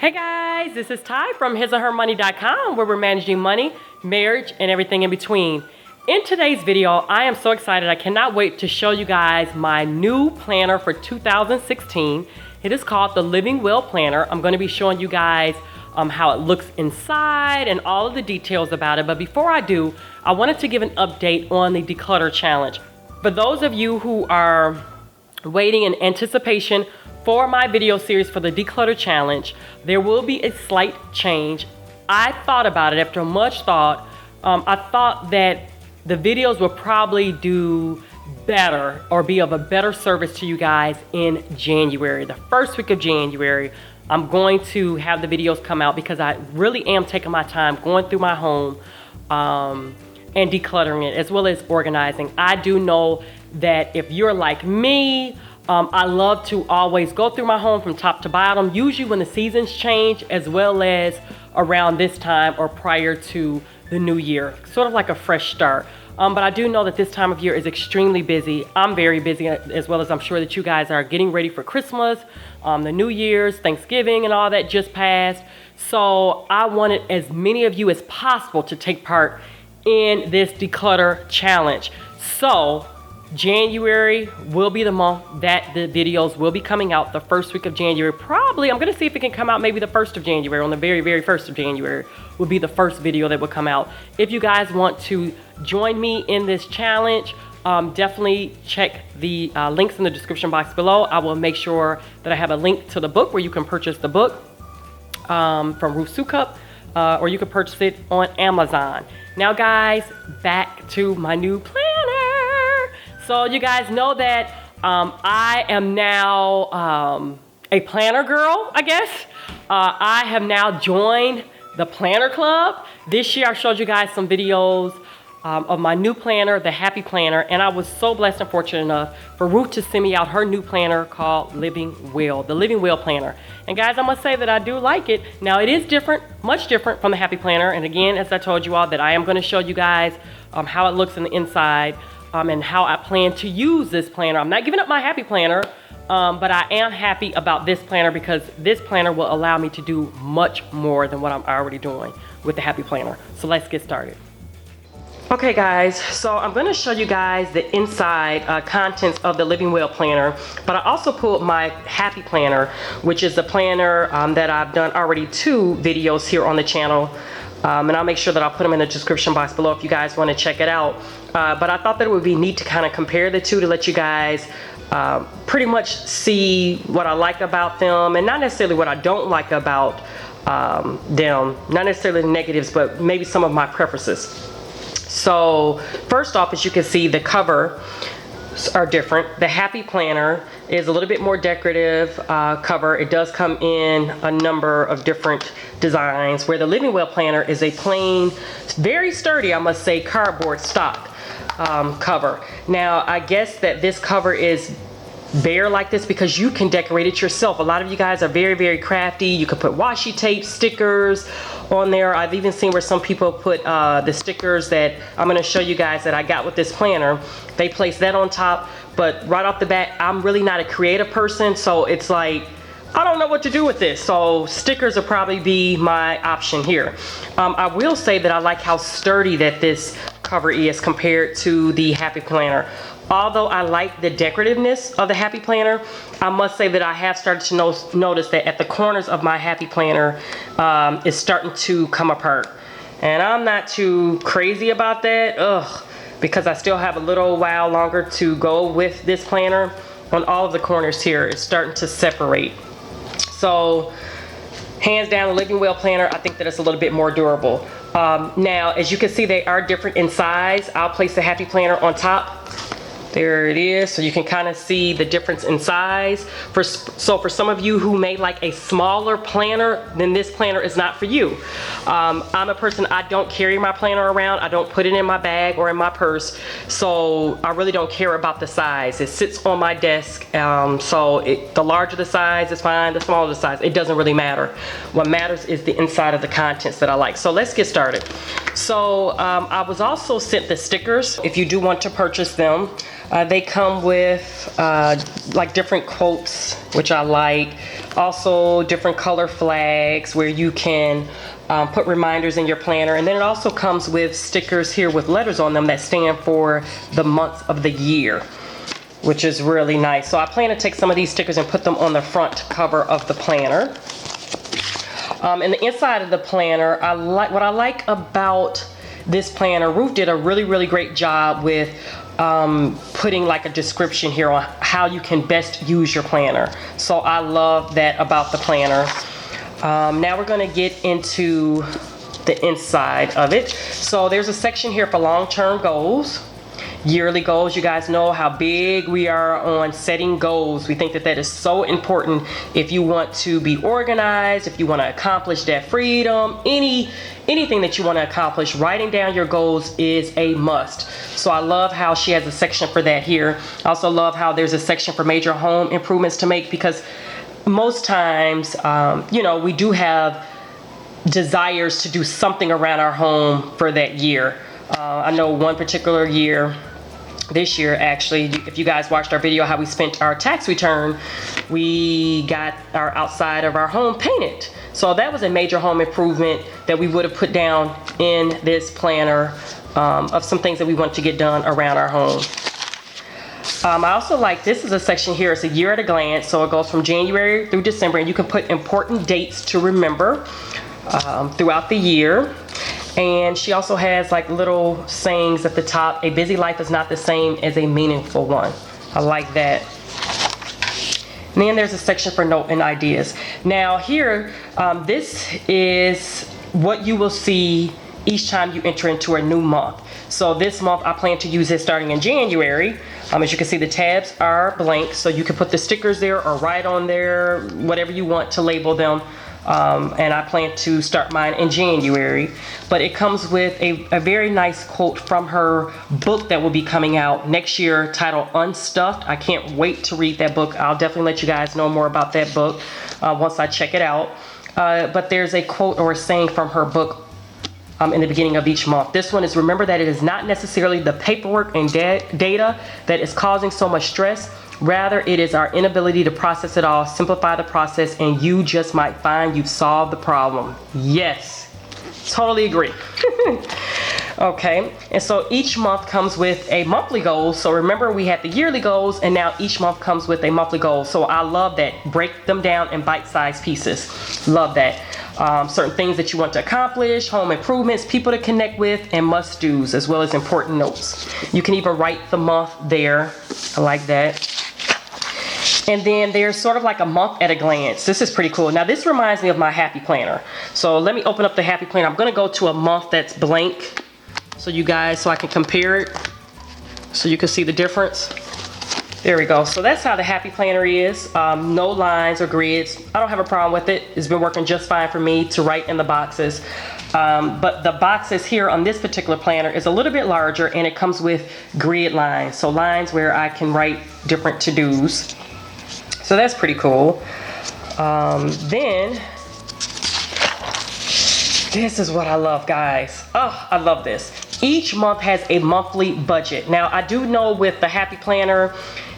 Hey guys, this is Ty from hisandhermoney.com, where we're managing money, marriage, and everything in between. In today's video, I am so excited. I cannot wait to show you guys my new planner for 2016. It is called the Living Well Planner. I'm going to be showing you guys how it looks inside and all of the details about it. But before I do, I wanted to give an update on the Declutter Challenge. For those of you who are waiting in anticipation for my video series for the Declutter Challenge, there will be a slight change. I thought about it after much thought. I thought that the videos will probably do better or be of a better service to you guys in January. The first week of January, I'm going to have the videos come out because I really am taking my time going through my home and decluttering it, as well as organizing. I do know that if you're like me, I love to always go through my home from top to bottom, usually when the seasons change, as well as around this time or prior to the new year, sort of like a fresh start. But I do know that this time of year is extremely busy. I'm very busy, as well as I'm sure that you guys are getting ready for Christmas, the New Year's, Thanksgiving, and all that just passed. So I wanted as many of you as possible to take part in this Declutter Challenge. So January will be the month that the videos will be coming out, the first week of January. Probably, I'm gonna see if it can come out maybe the 1st of January, on the very, very 1st of January will be the first video that will come out. If you guys want to join me in this challenge, definitely check the links in the description box below. I will make sure that I have a link to the book where you can purchase the book from Ruth Soukup, or you can purchase it on Amazon. Now guys, back to my new planner. So you guys know that I am now a planner girl, I guess. I have now joined the Planner Club. This year I showed you guys some videos of my new planner, the Happy Planner, and I was so blessed and fortunate enough for Ruth to send me out her new planner called Living Well, the Living Well Planner. And guys, I must say that I do like it. Now it is different, much different from the Happy Planner. And again, as I told you all, that I am gonna show you guys how it looks in the inside. And how I plan to use this planner. I'm not giving up my Happy Planner, but I am happy about this planner because this planner will allow me to do much more than what I'm already doing with the Happy Planner. So let's get started. Okay guys, so I'm gonna show you guys the inside contents of the Living Well Planner, but I also pulled my Happy Planner, which is the planner that I've done already 2 videos here on the channel. And I'll make sure that I'll put them in the description box below if you guys want to check it out. But I thought that it would be neat to kind of compare the two to let you guys pretty much see what I like about them and not necessarily what I don't like about them. Not necessarily the negatives, but maybe some of my preferences. So first off, as you can see, the cover are different. The Happy Planner is a little bit more decorative cover. It does come in a number of different designs, where the Living Well Planner is a plain, very sturdy, I must say, cardboard stock cover. Now I guess that this cover is bare like this because you can decorate it yourself. A lot of you guys are very, very crafty. You can put washi tape, stickers on there. I've even seen where some people put the stickers that I'm going to show you guys that I got with this planner. They place that on top, but right off the bat, I'm really not a creative person, so it's like, I don't know what to do with this. So stickers will probably be my option here. I will say that I like how sturdy that this cover is compared to the Happy Planner. Although I like the decorativeness of the Happy Planner, I must say that I have started to notice that at the corners of my Happy Planner is starting to come apart. And I'm not too crazy about that, because I still have a little while longer to go with this planner. On all of the corners here, it's starting to separate. So hands down, the Living Well Planner, I think that it's a little bit more durable. Now, as you can see, they are different in size. I'll place the Happy Planner on top. There it is, so you can kind of see the difference in size. So for some of you who may like a smaller planner, then this planner is not for you. I'm a person, I don't carry my planner around. I don't put it in my bag or in my purse. So I really don't care about the size. It sits on my desk. So the larger the size is fine, the smaller the size, it doesn't really matter. What matters is the inside of the contents that I like. So let's get started. So I was also sent the stickers if you do want to purchase them. They come with like different quotes, which I like. Also different color flags where you can put reminders in your planner. And then it also comes with stickers here with letters on them that stand for the month of the year, which is really nice. So I plan to take some of these stickers and put them on the front cover of the planner. And the inside of the planner, what I like about this planner, Ruth did a really great job with putting like a description here on how you can best use your planner. So I love that about the planner. Now we're going to get into the inside of it. So there's a section here for long-term goals. Yearly goals. You guys know how big we are on setting goals. We think that that is so important if you want to be organized, if you want to accomplish that freedom, anything that you want to accomplish. Writing down your goals is a must. So I love how she has a section for that here. I also love how there's a section for major home improvements to make, because most times, you know, we do have desires to do something around our home for that year. I know one particular year, this year actually, if you guys watched our video how we spent our tax return, we got our outside of our home painted. So that was a major home improvement that we would have put down in this planner of some things that we want to get done around our home. I also like, this is a section here, it's a year at a glance, so it goes from January through December, and you can put important dates to remember throughout the year. And she also has like little sayings at the top. A busy life is not the same as a meaningful one. I like that. And then there's a section for note and ideas. Now here, this is what you will see each time you enter into a new month. So this month I plan to use it starting in January. As you can see, the tabs are blank, so you can put the stickers there or write on there, whatever you want to label them. And I plan to start mine in January. But it comes with a very nice quote from her book that will be coming out next year, titled Unstuffed. I can't wait to read that book. I'll definitely let you guys know more about that book once I check it out. But there's a quote or a saying from her book in the beginning of each month. This one is, remember that it is not necessarily the paperwork and data that is causing so much stress. Rather, it is our inability to process it all. Simplify the process and you just might find you've solved the problem. Yes, totally agree. Okay, and so each month comes with a monthly goal. So remember, we had the yearly goals, and now each month comes with a monthly goal. So I love that. Break them down in bite-sized pieces. Love that. Certain things that you want to accomplish, home improvements, people to connect with, and must-dos, as well as important notes. You can even write the month there. I like that. And then there's sort of like a month at a glance. This is pretty cool. Now this reminds me of my Happy Planner. So let me open up the Happy Planner. I'm gonna go to a month that's blank so you guys, so I can compare it, so you can see the difference. There we go. So that's how the Happy Planner is. No lines or grids. I don't have a problem with it. It's been working just fine for me to write in the boxes. But the boxes here on this particular planner is a little bit larger, and it comes with grid lines. So lines where I can write different to-dos. So that's pretty cool. Then, this is what I love, guys. Oh, I love this. Each month has a monthly budget. Now, I do know with the Happy Planner,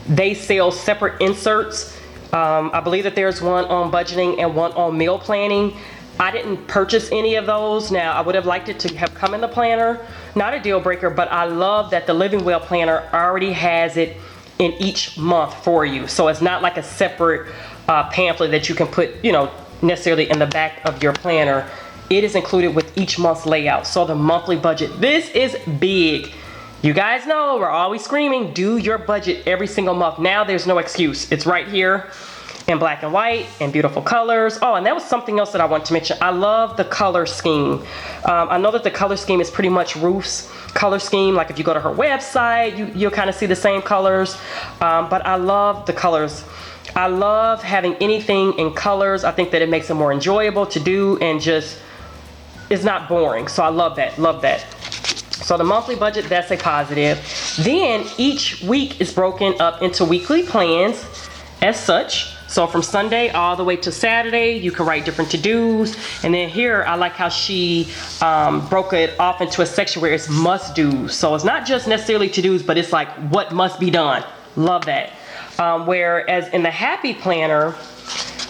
they sell separate inserts. I believe that there's one on budgeting and one on meal planning. I didn't purchase any of those. Now, I would have liked it to have come in the planner. Not a deal breaker, but I love that the Living Well planner already has it in each month for you. So it's not like a separate pamphlet that you can put, you know, necessarily in the back of your planner. It is included with each month's layout. So the monthly budget, this is big. You guys know we're always screaming, do your budget every single month. Now there's no excuse. It's right here in black and white and beautiful colors. Oh, and that was something else that I want to mention. I love the color scheme. I know that the color scheme is pretty much Ruth's color scheme. Like if you go to her website, you'll kind of see the same colors. But I love the colors. I love having anything in colors. I think that it makes it more enjoyable to do and just, it's not boring. So I love that, love that. So the monthly budget, that's a positive. Then each week is broken up into weekly plans as such. So from Sunday all the way to Saturday, you can write different to-dos. And then here, I like how she broke it off into a section where it's must-dos. So it's not just necessarily to-dos, but it's like what must be done. Love that. Whereas in the Happy Planner,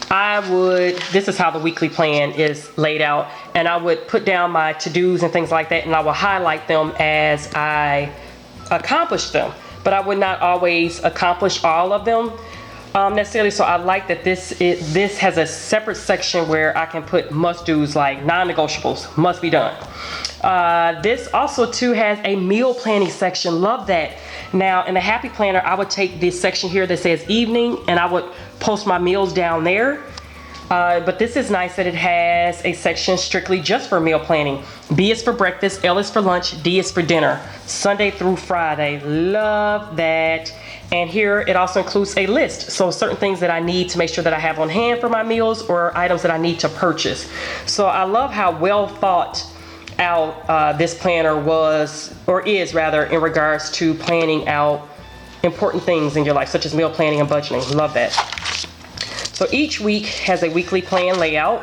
this is how the weekly plan is laid out, and I would put down my to-dos and things like that, and I will highlight them as I accomplish them. But I would not always accomplish all of them necessarily, so I like that this has a separate section where I can put must-dos, like non-negotiables, must be done. This also too has a meal planning section. Love that. Now in the Happy Planner, I would take this section here that says evening, and I would post my meals down there. But this is nice that it has a section strictly just for meal planning. B is for breakfast, L is for lunch, D is for dinner, Sunday through Friday. Love that. And here it also includes a list. So certain things that I need to make sure that I have on hand for my meals, or items that I need to purchase. So I love how well thought out this planner was, or is rather, in regards to planning out important things in your life, such as meal planning and budgeting. Love that. So each week has a weekly plan layout.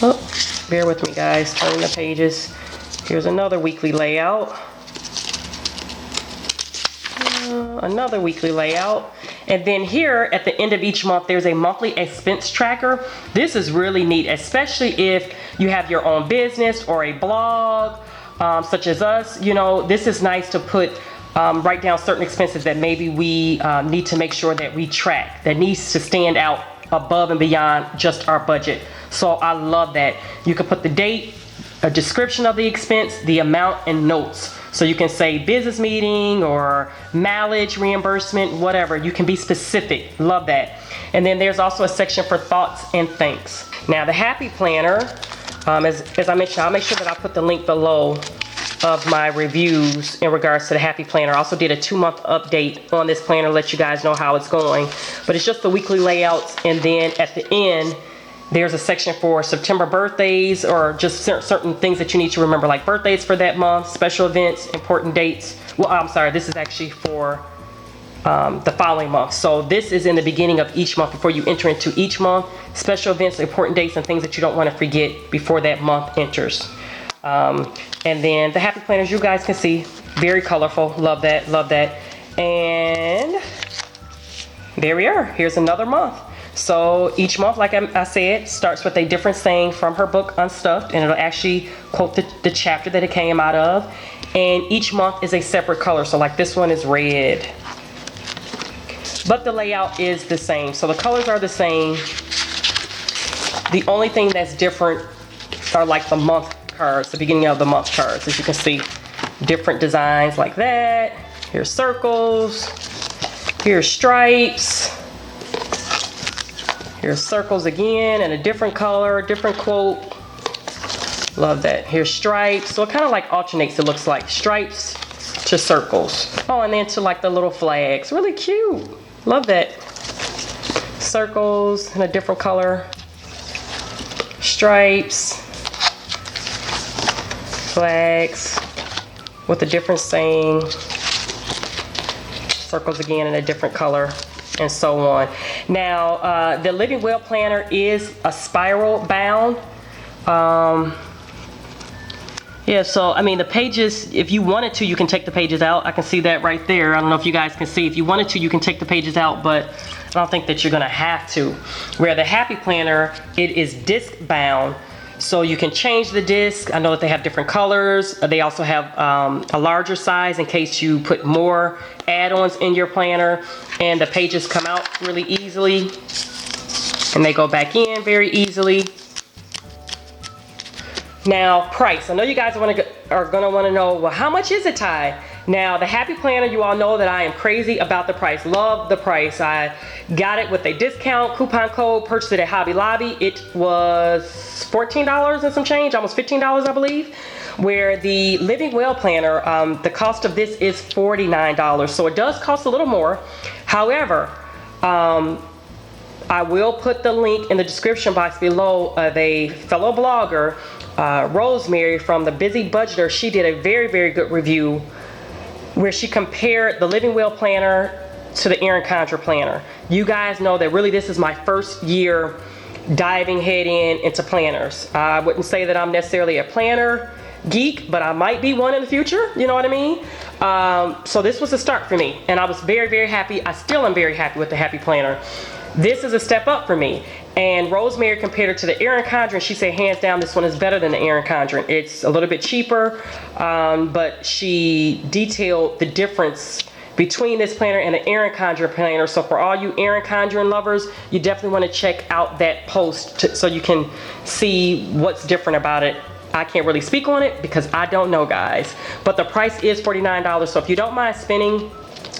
Oh, bear with me guys, turning the pages. Here's another weekly layout. Another weekly layout. And then here at the end of each month, there's a monthly expense tracker. This is really neat, especially if you have your own business or a blog, such as us. You know, this is nice to write down certain expenses that maybe we need to make sure that we track, that needs to stand out above and beyond just our budget. So I love that. You can put the date, a description of the expense, the amount, and notes. So you can say business meeting or mileage reimbursement, whatever. You can be specific. Love that. And then there's also a section for thoughts and thanks. Now the Happy Planner, as I mentioned, I'll make sure that I put the link below of my reviews in regards to the Happy Planner. I also did a 2-month update on this planner, let you guys know how it's going. But it's just the weekly layouts, and then at the end, there's a section for September birthdays, or just certain things that you need to remember, like birthdays for that month, special events, important dates. Well, I'm sorry, this is actually for the following month. So this is in the beginning of each month before you enter into each month. Special events, important dates, and things that you don't want to forget before that month enters. And then the Happy Planners, you guys can see, very colorful. Love that, love that. And there we are. Here's another month. So each month, like I said, starts with a different saying from her book, Unstuffed, and it'll actually quote the chapter that it came out of. And each month is a separate color. So like this one is red, but the layout is the same. So the colors are the same. The only thing that's different are like the month cards, the beginning of the month cards. As you can see, different designs like that. Here's circles, here's stripes, here's circles again in a different color, different quote. Love that. Here's stripes. So it kind of like alternates, it looks like stripes to circles. Oh, and then to like the little flags. Really cute. Love that. Circles in a different color, stripes, flags with a different saying, circles again in a different color, and so on. Now the Living Well Planner is a spiral bound. Yeah, so I mean the pages, if you wanted to, you can take the pages out. I can see that right there. I don't know if you guys can see. If you wanted to, you can take the pages out, but I don't think that you're gonna have to. Where the Happy Planner, it is disc bound. So you can change the disc. I know that they have different colors. They also have a larger size in case you put more add-ons in your planner. And the pages come out really easily, and they go back in very easily. Now, price. I know you guys are gonna wanna know, well, how much is it, Ty? Now, the Happy Planner, you all know that I am crazy about the price. Love the price. I got it with a discount, coupon code, purchased it at Hobby Lobby. It was $14 and some change, almost $15, I believe. Where the Living Well Planner, the cost of this is $49. So it does cost a little more. However, I will put the link in the description box below of a fellow blogger, Rosemary from The Busy Budgeter. She did a very, very good review where she compared the Living Well Planner to the Erin Condren planner. You guys know that really this is my first year diving head into planners. I wouldn't say that I'm necessarily a planner geek, but I might be one in the future, you know what I mean? So this was a start for me, and I was very, very happy. I still am very happy with the Happy Planner. This is a step up for me. And Rosemary compared it to the Erin Condren. She said hands down this one is better than the Erin Condren. It's a little bit cheaper, but she detailed the difference between this planner and the Erin Condren planner. So for all you Erin Condren lovers, you definitely want to check out that post so you can see what's different about it. I can't really speak on it because I don't know, guys, but the price is $49. So if you don't mind spending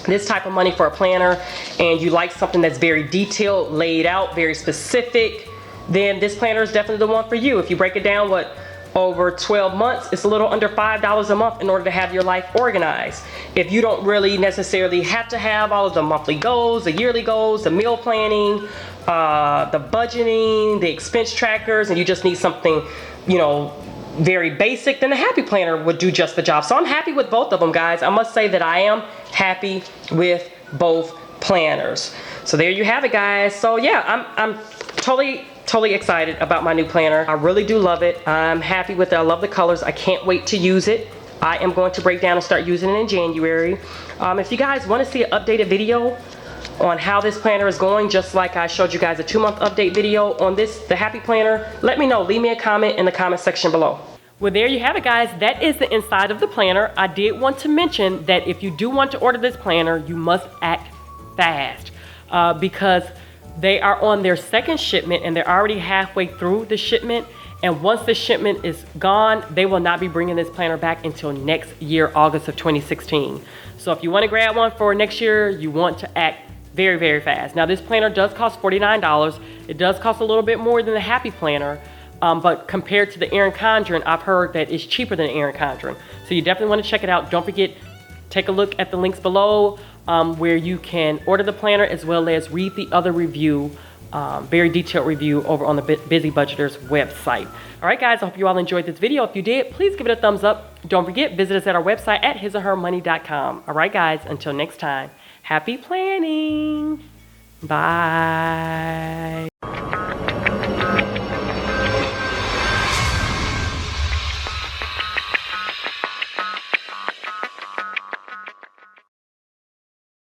this type of money for a planner and you like something that's very detailed, laid out, very specific, then this planner is definitely the one for you. If you break it down, over 12 months, it's a little under $5 a month in order to have your life organized. If you don't really necessarily have to have all of the monthly goals, the yearly goals, the meal planning, the budgeting, the expense trackers, and you just need something, you know, very basic, then the Happy Planner would do just the job. So I'm happy with both of them, guys. I must say that I am happy with both planners. So there you have it, guys. So yeah, I'm totally excited about my new planner. I really do love it. I'm happy with it. I love the colors. I can't wait to use it. I am going to break down and start using it in January. If you guys want to see an updated video on how this planner is going, just like I showed you guys a 2-month update video on the Happy Planner, let me know. Leave me a comment in the comment section below. Well, there you have it, guys. That is the inside of the planner. I did want to mention that if you do want to order this planner, you must act fast because they are on their second shipment and they're already halfway through the shipment. And once the shipment is gone, they will not be bringing this planner back until next year, August of 2016. So if you want to grab one for next year, you want to act very, very fast. Now this planner does cost $49. It does cost a little bit more than the Happy Planner, but compared to the Erin Condren, I've heard that it's cheaper than the Erin Condren. So you definitely want to check it out. Don't forget, take a look at the links below where you can order the planner as well as read the other review, very detailed review over on the Busy Budgeter's website. All right, guys, I hope you all enjoyed this video. If you did, please give it a thumbs up. Don't forget, visit us at our website at hisandhermoney.com. All right, guys, until next time. Happy planning. Bye.